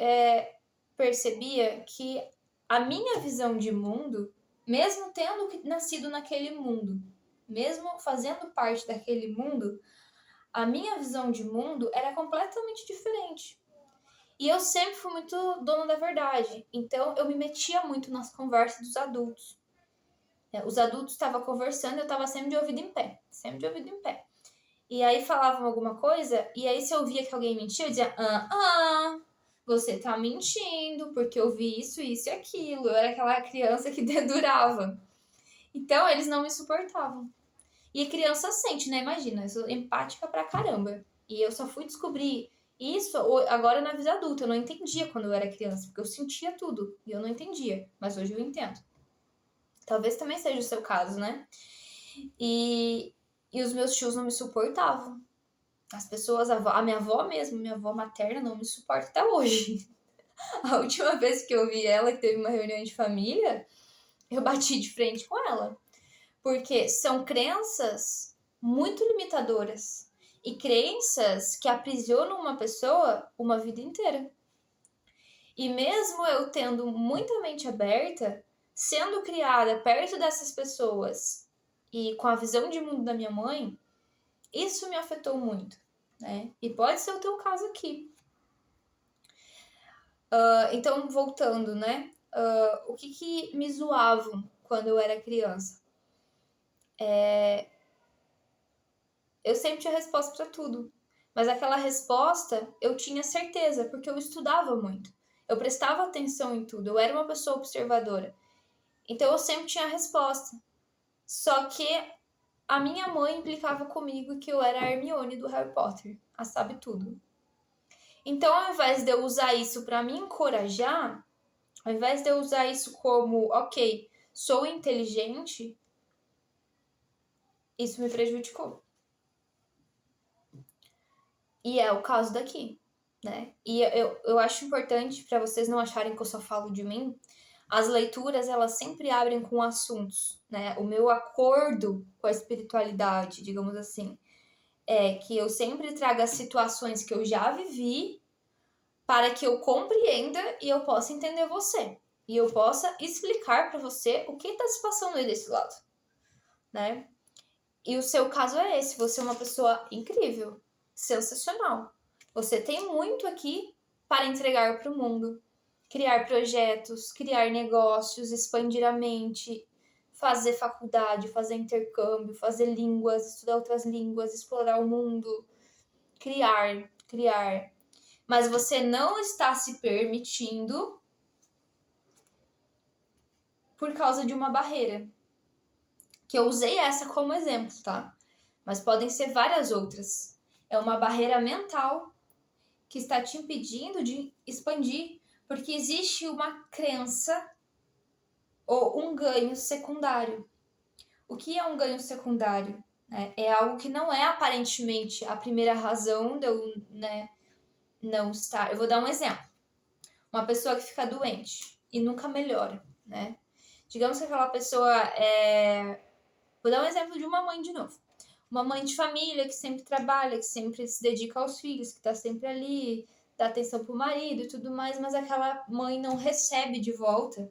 percebia que a minha visão de mundo, mesmo tendo nascido naquele mundo, mesmo fazendo parte daquele mundo, a minha visão de mundo era completamente diferente. E eu sempre fui muito dona da verdade. Então, eu me metia muito nas conversas dos adultos. Os adultos estavam conversando, eu estava sempre de ouvido em pé. Sempre de ouvido em pé. E aí falavam alguma coisa, e aí se eu via que alguém mentia, eu dizia, você tá mentindo, porque eu vi isso, isso e aquilo. Eu era aquela criança que dedurava. Então, eles não me suportavam. E a criança sente, né? Imagina, eu sou empática pra caramba. E eu só fui descobrir isso agora na vida adulta. Eu não entendia quando eu era criança, porque eu sentia tudo. E eu não entendia. Mas hoje eu entendo. Talvez também seja o seu caso, né? E os meus tios não me suportavam. As pessoas, a minha avó mesmo, minha avó materna, não me suporta até hoje. A última vez que eu vi ela, que teve uma reunião de família, eu bati de frente com ela. Porque são crenças muito limitadoras. E crenças que aprisionam uma pessoa uma vida inteira. E mesmo eu tendo muita mente aberta, sendo criada perto dessas pessoas e com a visão de mundo da minha mãe, isso me afetou muito, né? E pode ser o teu caso aqui. Então, voltando, né? O que me zoavam quando eu era criança? Eu sempre tinha resposta para tudo. Mas aquela resposta eu tinha certeza, porque eu estudava muito. Eu prestava atenção em tudo, eu era uma pessoa observadora. Então eu sempre tinha a resposta. Só que a minha mãe implicava comigo que eu era a Hermione do Harry Potter, a sabe tudo. Então, ao invés de eu usar isso para me encorajar, ao invés de eu usar isso como, ok, sou inteligente, isso me prejudicou. E é o caso daqui, né? E eu acho importante, para vocês não acharem que eu só falo de mim, as leituras, elas sempre abrem com assuntos, né? O meu acordo com a espiritualidade, digamos assim, é que eu sempre trago as situações que eu já vivi para que eu compreenda e eu possa entender você. E eu possa explicar para você o que está se passando aí desse lado, né? E o seu caso é esse, você é uma pessoa incrível, sensacional. Você tem muito aqui para entregar para o mundo. Criar projetos, criar negócios, expandir a mente, fazer faculdade, fazer intercâmbio, fazer línguas, estudar outras línguas, explorar o mundo, criar. Mas você não está se permitindo por causa de uma barreira. Que eu usei essa como exemplo, tá? Mas podem ser várias outras. É uma barreira mental que está te impedindo de expandir, porque existe uma crença ou um ganho secundário. O que é um ganho secundário? É algo que não é aparentemente a primeira razão de eu, não estar. Eu vou dar um exemplo. Uma pessoa que fica doente e nunca melhora, né? Digamos que aquela pessoa é... Vou dar um exemplo de uma mãe de novo. Uma mãe de família que sempre trabalha, que sempre se dedica aos filhos, que tá sempre ali, dá atenção pro marido e tudo mais, mas aquela mãe não recebe de volta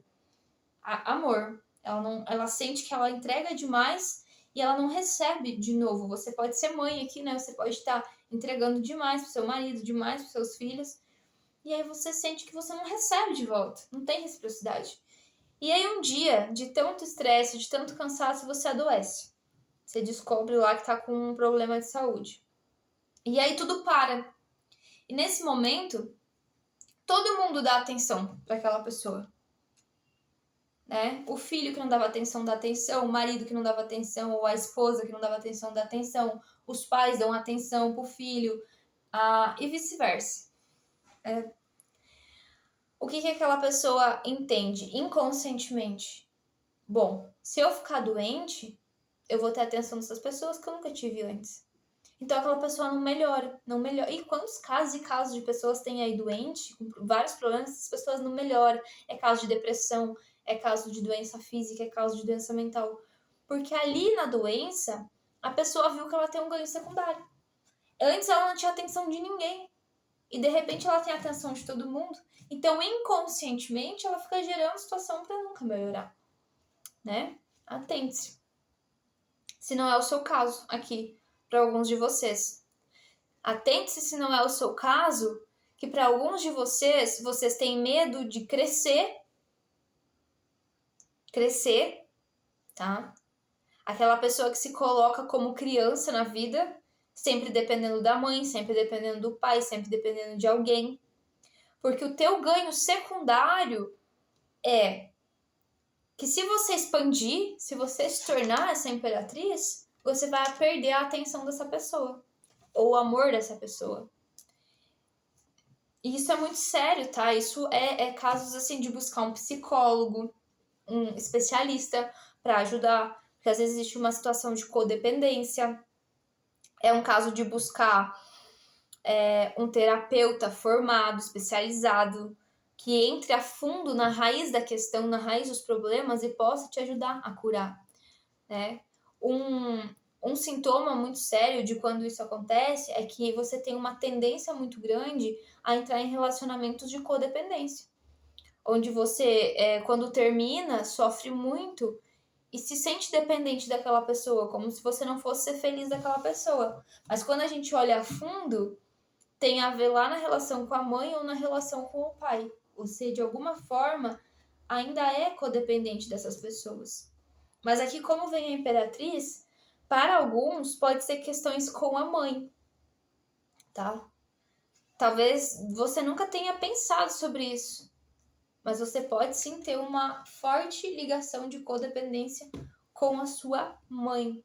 amor. Ela sente que ela entrega demais e ela não recebe de novo. Você pode ser mãe aqui, né? Você pode estar entregando demais pro seu marido, demais pros seus filhos. E aí você sente que você não recebe de volta. Não tem reciprocidade. E aí um dia, de tanto estresse, de tanto cansaço, você adoece. Você descobre lá que tá com um problema de saúde. E aí tudo para. E nesse momento, todo mundo dá atenção para aquela pessoa. Né? O filho que não dava atenção dá atenção, o marido que não dava atenção, ou a esposa que não dava atenção dá atenção, os pais dão atenção pro filho, e vice-versa. O que aquela pessoa entende inconscientemente? Bom, se eu ficar doente, eu vou ter atenção dessas pessoas que eu nunca tive antes. Então aquela pessoa não melhora. E quantos casos e casos de pessoas têm aí doente, com vários problemas, essas pessoas não melhoram. É caso de depressão, é caso de doença física, é caso de doença mental. Porque ali na doença, a pessoa viu que ela tem um ganho secundário. Antes ela não tinha atenção de ninguém. E de repente ela tem a atenção de todo mundo. Então, inconscientemente, ela fica gerando situação para nunca melhorar. Né? Atente-se. Se não é o seu caso aqui, para alguns de vocês. Atente-se se não é o seu caso, que para alguns de vocês têm medo de crescer, tá? Aquela pessoa que se coloca como criança na vida, sempre dependendo da mãe, sempre dependendo do pai, sempre dependendo de alguém. Porque o teu ganho secundário é que se você expandir, se você se tornar essa imperatriz, você vai perder a atenção dessa pessoa, ou o amor dessa pessoa. E isso é muito sério, tá? Isso é casos, assim, de buscar um psicólogo, um especialista para ajudar, porque às vezes existe uma situação de codependência. É um caso de buscar um terapeuta formado, especializado, que entre a fundo na raiz da questão, na raiz dos problemas e possa te ajudar a curar, né? Um sintoma muito sério de quando isso acontece é que você tem uma tendência muito grande a entrar em relacionamentos de codependência, onde você, quando termina, sofre muito e se sente dependente daquela pessoa, como se você não fosse ser feliz daquela pessoa. Mas quando a gente olha a fundo, tem a ver lá na relação com a mãe ou na relação com o pai. Você, de alguma forma, ainda é codependente dessas pessoas. Mas aqui, como vem a Imperatriz, para alguns pode ser questões com a mãe, tá? Talvez você nunca tenha pensado sobre isso, mas você pode sim ter uma forte ligação de codependência com a sua mãe.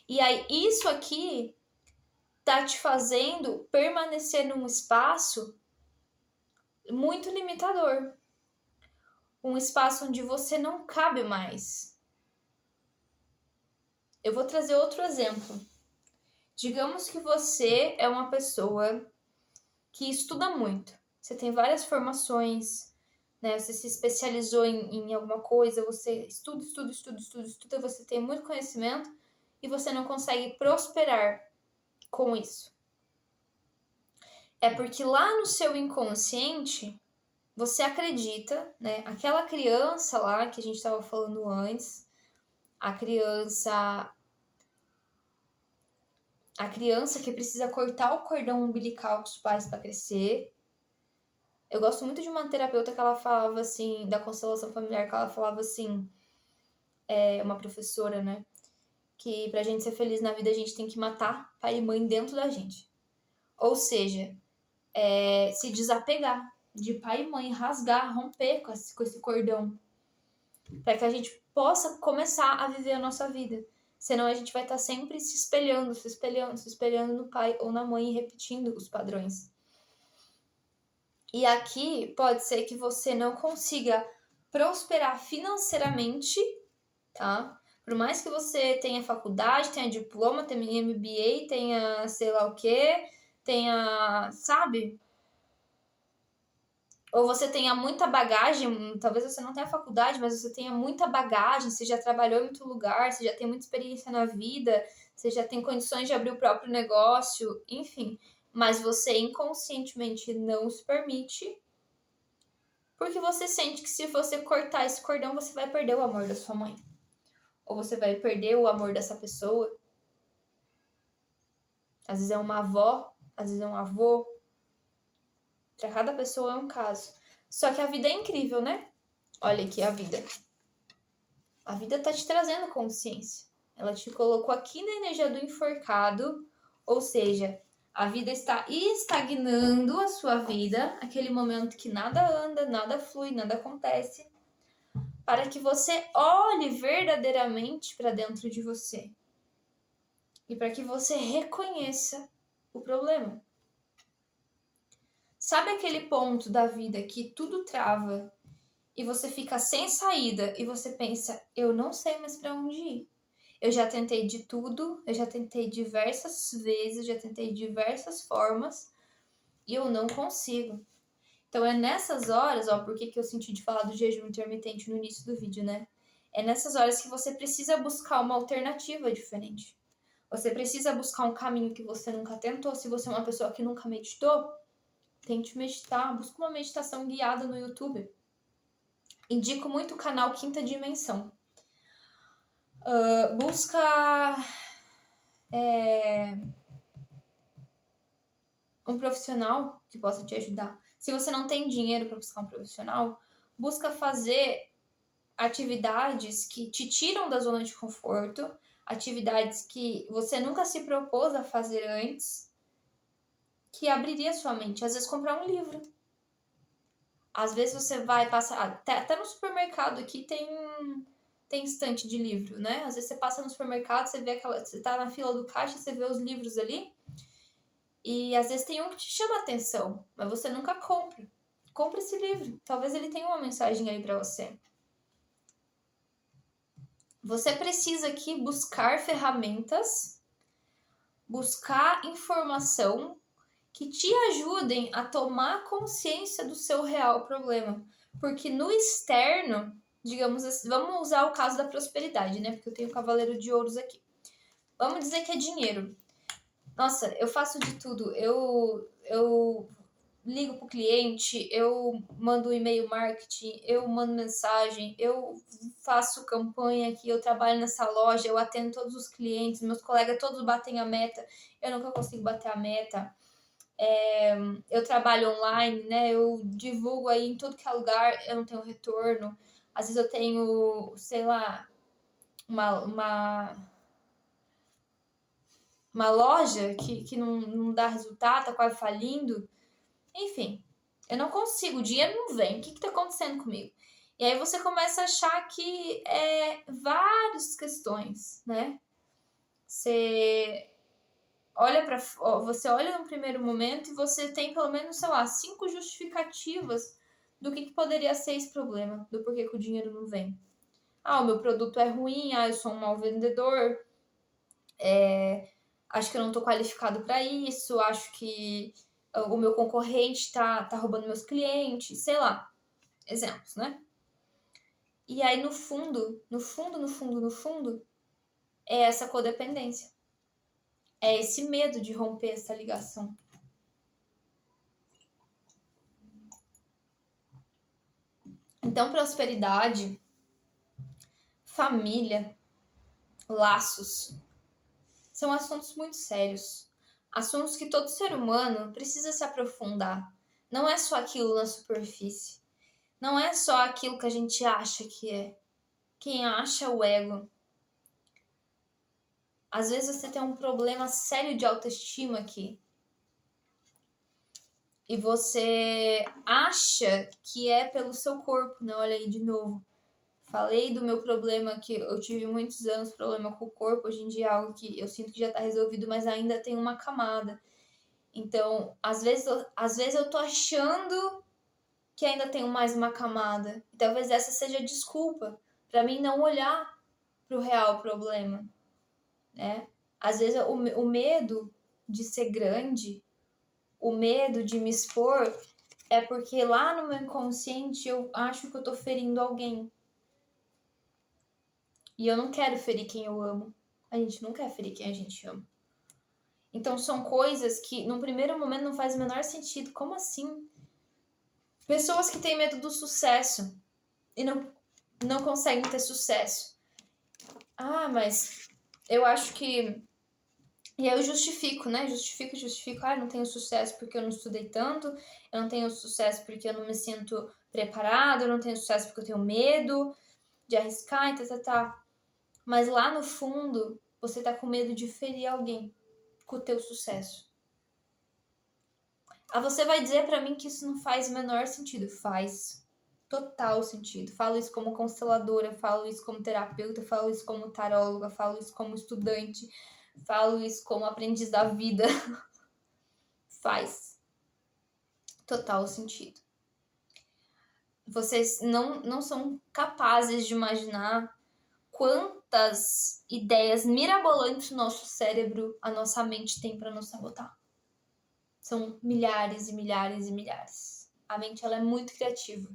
E aí, isso aqui tá te fazendo permanecer num espaço muito limitador. Um espaço onde você não cabe mais. Eu vou trazer outro exemplo. Digamos que você é uma pessoa que estuda muito. Você tem várias formações, né? Você se especializou em alguma coisa, você estuda, você tem muito conhecimento e você não consegue prosperar com isso. É porque lá no seu inconsciente, você acredita, né? Aquela criança lá que a gente estava falando antes, a criança que precisa cortar o cordão umbilical dos pais para crescer. Eu gosto muito de uma terapeuta que ela falava assim, da constelação familiar, que ela falava assim, uma professora, né? Que pra gente ser feliz na vida a gente tem que matar pai e mãe dentro da gente. Ou seja, se desapegar de pai e mãe, rasgar, romper com esse cordão. Para que a gente possa começar a viver a nossa vida. Senão a gente vai estar sempre se espelhando no pai ou na mãe e repetindo os padrões. E aqui pode ser que você não consiga prosperar financeiramente, tá? Por mais que você tenha faculdade, tenha diploma, tenha MBA, tenha sei lá o quê, tenha, sabe? Ou você tenha muita bagagem, talvez você não tenha faculdade, mas você tenha muita bagagem, você já trabalhou em muito lugar, você já tem muita experiência na vida, você já tem condições de abrir o próprio negócio, enfim. Mas você inconscientemente não se permite, porque você sente que se você cortar esse cordão, você vai perder o amor da sua mãe. Ou você vai perder o amor dessa pessoa. Às vezes é uma avó, às vezes é um avô. Para cada pessoa é um caso. Só que a vida é incrível, né? Olha aqui a vida. A vida tá te trazendo consciência. Ela te colocou aqui na energia do enforcado, ou seja, a vida está estagnando a sua vida, aquele momento que nada anda, nada flui, nada acontece, para que você olhe verdadeiramente para dentro de você e para que você reconheça o problema. Sabe aquele ponto da vida que tudo trava e você fica sem saída e você pensa, eu não sei mais para onde ir. Eu já tentei de tudo, eu já tentei diversas vezes, já tentei diversas formas e eu não consigo. Então é nessas horas, ó, por que eu senti de falar do jejum intermitente no início do vídeo, né? É nessas horas que você precisa buscar uma alternativa diferente. Você precisa buscar um caminho que você nunca tentou. Se você é uma pessoa que nunca meditou, tente meditar, busca uma meditação guiada no YouTube. Indico muito o canal Quinta Dimensão. Busca um profissional que possa te ajudar. Se você não tem dinheiro para buscar um profissional, busca fazer atividades que te tiram da zona de conforto, atividades que você nunca se propôs a fazer antes, que abriria sua mente. Às vezes comprar um livro. Às vezes você vai passar... Até no supermercado aqui tem estante de livro, né? Às vezes você passa no supermercado, você vê você tá na fila do caixa, você vê os livros ali, e às vezes tem um que te chama a atenção, mas você nunca compra. Compre esse livro. Talvez ele tenha uma mensagem aí para você. Você precisa aqui buscar ferramentas, buscar informação que te ajudem a tomar consciência do seu real problema. Porque no externo, digamos assim, vamos usar o caso da prosperidade, né? Porque eu tenho o Cavaleiro de Ouros aqui. Vamos dizer que é dinheiro. Nossa, eu faço de tudo. Eu ligo pro cliente, eu mando e-mail marketing, eu mando mensagem, eu faço campanha aqui, eu trabalho nessa loja, eu atendo todos os clientes, meus colegas todos batem a meta, eu nunca consigo bater a meta. Eu trabalho online, né? Eu divulgo aí em tudo que é lugar, eu não tenho retorno. Às vezes eu tenho, sei lá, uma loja que não dá resultado, tá quase falindo. Enfim, eu não consigo, o dinheiro não vem. O que tá acontecendo comigo? E aí você começa a achar que é várias questões, né? Você olha no primeiro momento e você tem pelo menos, sei lá, 5 justificativas do que poderia ser esse problema, do porquê que o dinheiro não vem. Ah, o meu produto é ruim, eu sou um mau vendedor, acho que eu não tô qualificado para isso, acho que o meu concorrente tá roubando meus clientes, sei lá, exemplos, né? E aí no fundo, é essa codependência. É esse medo de romper essa ligação. Então, prosperidade, família, laços, são assuntos muito sérios. Assuntos que todo ser humano precisa se aprofundar. Não é só aquilo na superfície. Não é só aquilo que a gente acha que é. Quem acha é o ego. Às vezes você tem um problema sério de autoestima aqui. E você acha que é pelo seu corpo, né? Olha aí de novo. Falei do meu problema, que eu tive muitos anos problema com o corpo. Hoje em dia é algo que eu sinto que já tá resolvido, mas ainda tem uma camada. Então, às vezes eu tô achando que ainda tenho mais uma camada. E talvez essa seja a desculpa para mim não olhar para o real problema, né? Às vezes o medo de ser grande, o medo de me expor, é porque lá no meu inconsciente eu acho que eu tô ferindo alguém. E eu não quero ferir quem eu amo. A gente não quer ferir quem a gente ama. Então são coisas que, num primeiro momento, não faz o menor sentido. Como assim? Pessoas que têm medo do sucesso e não conseguem ter sucesso. Ah, mas eu acho que... E aí eu justifico, né? Justifico. Ah, eu não tenho sucesso porque eu não estudei tanto. Eu não tenho sucesso porque eu não me sinto preparado. Eu não tenho sucesso porque eu tenho medo de arriscar e tá. Mas lá no fundo, você tá com medo de ferir alguém com o teu sucesso. Ah, você vai dizer para mim que isso não faz o menor sentido. Faz total sentido. Falo isso como consteladora, falo isso como terapeuta, falo isso como taróloga, falo isso como estudante, falo isso como aprendiz da vida. Faz total sentido. Vocês não são capazes de imaginar quantas ideias mirabolantes o nosso cérebro, a nossa mente tem para nos sabotar. São milhares e milhares e milhares. A mente ela é muito criativa.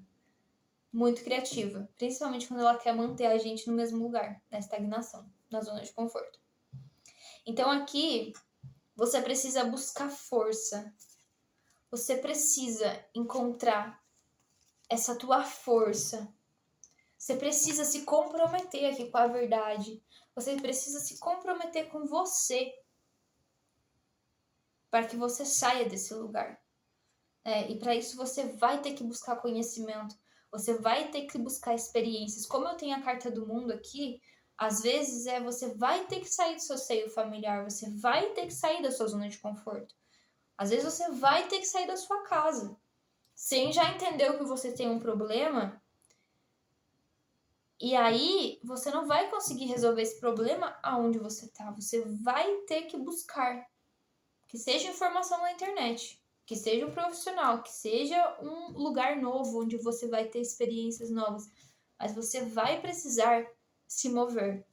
Muito criativa. Principalmente quando ela quer manter a gente no mesmo lugar, na estagnação, na zona de conforto. Então aqui, você precisa buscar força. Você precisa encontrar essa tua força. Você precisa se comprometer aqui com a verdade. Você precisa se comprometer com você para que você saia desse lugar. E para isso você vai ter que buscar conhecimento. Você vai ter que buscar experiências. Como eu tenho a carta do mundo aqui, às vezes você vai ter que sair do seu seio familiar. Você vai ter que sair da sua zona de conforto. Às vezes você vai ter que sair da sua casa. Sem já entender que você tem um problema. E aí, você não vai conseguir resolver esse problema aonde você tá. Você vai ter que buscar. Que seja informação na internet. Que seja um profissional. Que seja um lugar novo onde você vai ter experiências novas. Mas você vai precisar se mover.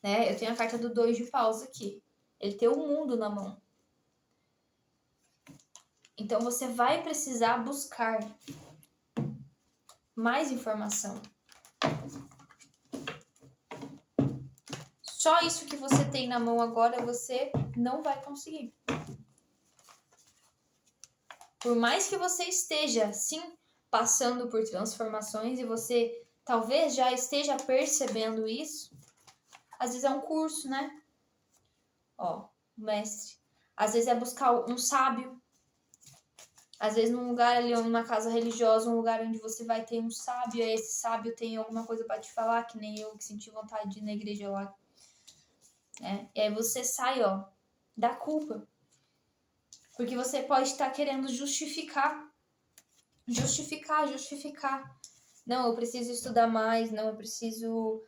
Né? Eu tenho a carta do 2 de paus aqui. Ele tem o mundo na mão. Então você vai precisar buscar mais informação. Só isso que você tem na mão agora você não vai conseguir. Por mais que você esteja, sim, passando por transformações e você talvez já esteja percebendo isso, às vezes é um curso, né? Ó, mestre. Às vezes é buscar um sábio. Às vezes num lugar ali, numa casa religiosa, um lugar onde você vai ter um sábio, e esse sábio tem alguma coisa para te falar, que nem eu que senti vontade de ir na igreja lá. E aí você sai, ó, da culpa. Porque você pode estar querendo justificar. Não, eu preciso estudar mais, não, eu preciso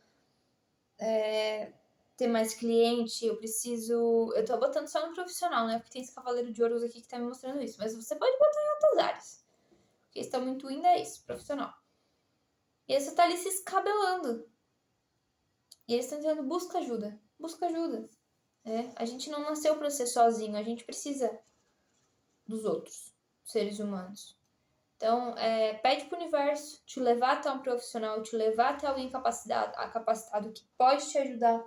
ter mais cliente, eu preciso... Eu tô botando só no profissional, né? Porque tem esse cavaleiro de ouros aqui que tá me mostrando isso. Mas você pode botar em outras áreas. Porque estão muito indo é isso, profissional. E aí você tá ali se escabelando. E eles estão dizendo, busca ajuda. A gente não nasceu pra ser sozinho, a gente precisa dos outros seres humanos. Então, pede pro universo te levar até um profissional, te levar até alguém capacitado que pode te ajudar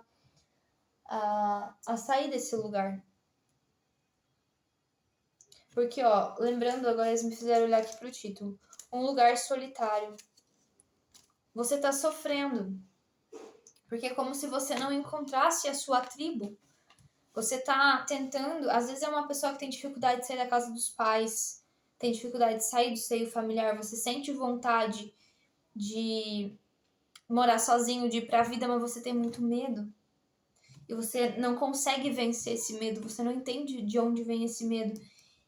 a sair desse lugar. Porque, ó, lembrando, agora eles me fizeram olhar aqui pro título. Um lugar solitário. Você tá sofrendo. Porque é como se você não encontrasse a sua tribo. Você tá tentando... Às vezes é uma pessoa que tem dificuldade de sair da casa dos pais, tem dificuldade de sair do seio familiar, você sente vontade de morar sozinho, de ir pra vida, mas você tem muito medo. E você não consegue vencer esse medo, você não entende de onde vem esse medo.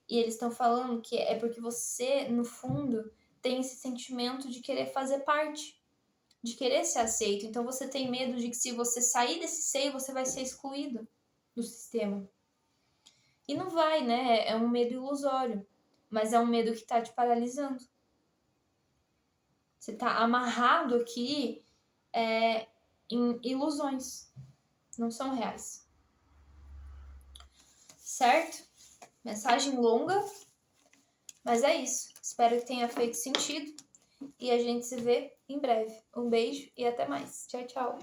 E eles estão falando que é porque você, no fundo, tem esse sentimento de querer fazer parte, de querer ser aceito. Então você tem medo de que se você sair desse seio, você vai ser excluído do sistema. E não vai, né? É um medo ilusório, mas é um medo que tá te paralisando. Você tá amarrado aqui em ilusões, não são reais. Certo? Mensagem longa, mas é isso. Espero que tenha feito sentido e a gente se vê em breve. Um beijo e até mais. Tchau, tchau.